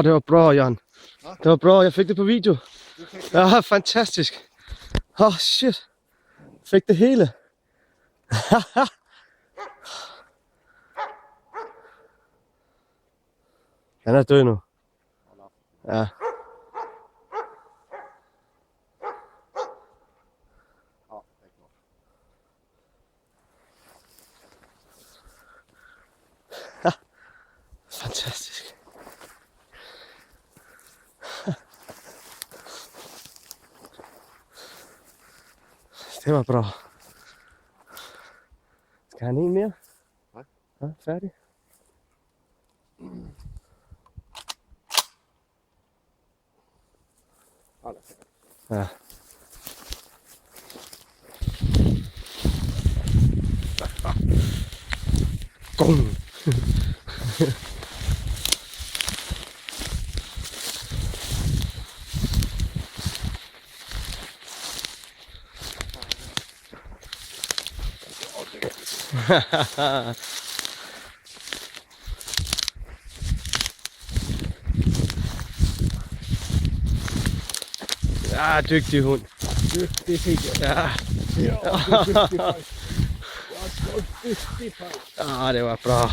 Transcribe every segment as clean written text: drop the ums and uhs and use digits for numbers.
Det var bra, Jan. Det var bra, jeg fik det på video. Ja, fantastisk. Shit. Fik det hele. Han er død nu. Ja. Fantastisk. Det var bra. Skal han en mere? Nej. Ja, færdig. Ja. Gong. Ja, dygtig hund. Dygtig fint. Ja. Ja, det var bra.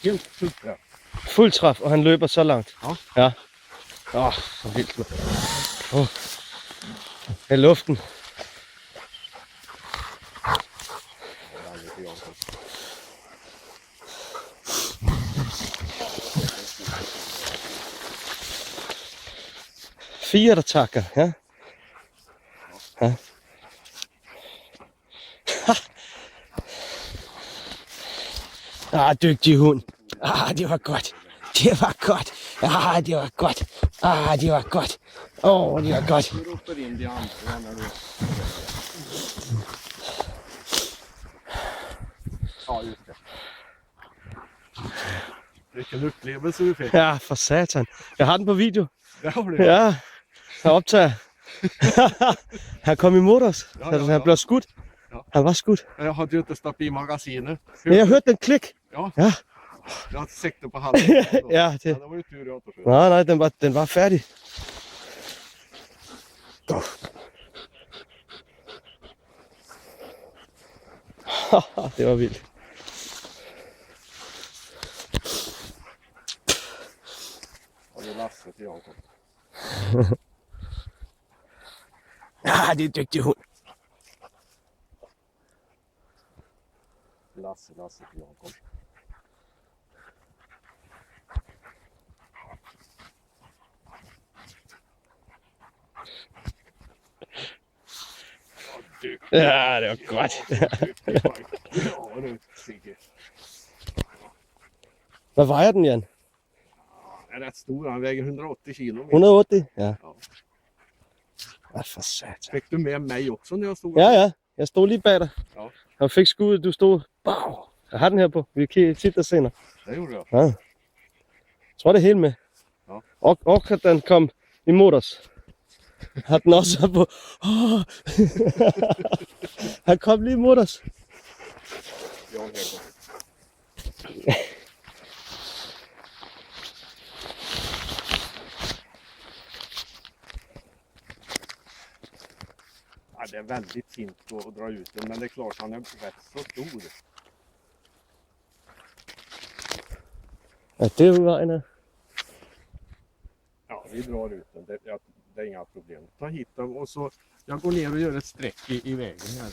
Helt fuldt træf. Fuld træf, og han løber så langt. Ja. Ja. Så vildt. Det er luften. Fire, der takker, ja. Dygtig hund. Det var godt. Det var godt. Det var godt. Det var godt. Det var godt. Du ropar in de andra när du... Ja, just det. Vilken upplevelse du fick. Ja, for satan. Jeg har den på video. Det har du. Ja, jeg optager. Han kom imod os. Han blev skudt. Ja. Han var skudt. Jag hade ju inte stoppat i magasinet. Men jeg hørte den klik. Ja. Ja. Jag hade sikte på halsen. Ja, det. Det var ju tur jag återförde. Nej, den var færdig. Det var vildt. Och det är Lasse till Jakob. Det er en dygtig hund. Lasse till Jakob. Ja, det var godt. Ja, det Sigge. Hvad vejer den, Jan? Han är rätt stor, han väger 180 kilo. 180? Ja. Ja. For satan. Fick du med mig också när jag stod? Ja. Jeg stod lige bag dig. Ja. Jeg fik skuddet, du stod. Bam! Jeg har den her på. Vi kan tit og senere. Det gjorde jag. Ja. Jeg tror, det er helt med. Ja. Og at den kom imod os. Har den også på. Han kom lige imod os. Jag är här. Ja, det är väldigt fint att dra ut den, men det är klart han är rätt så stor. Ja, det er vejen her. Ja, vi drar ut den. Det är inga problem. Ta hit dem och så jag går ner och gör ett streck i vägen här.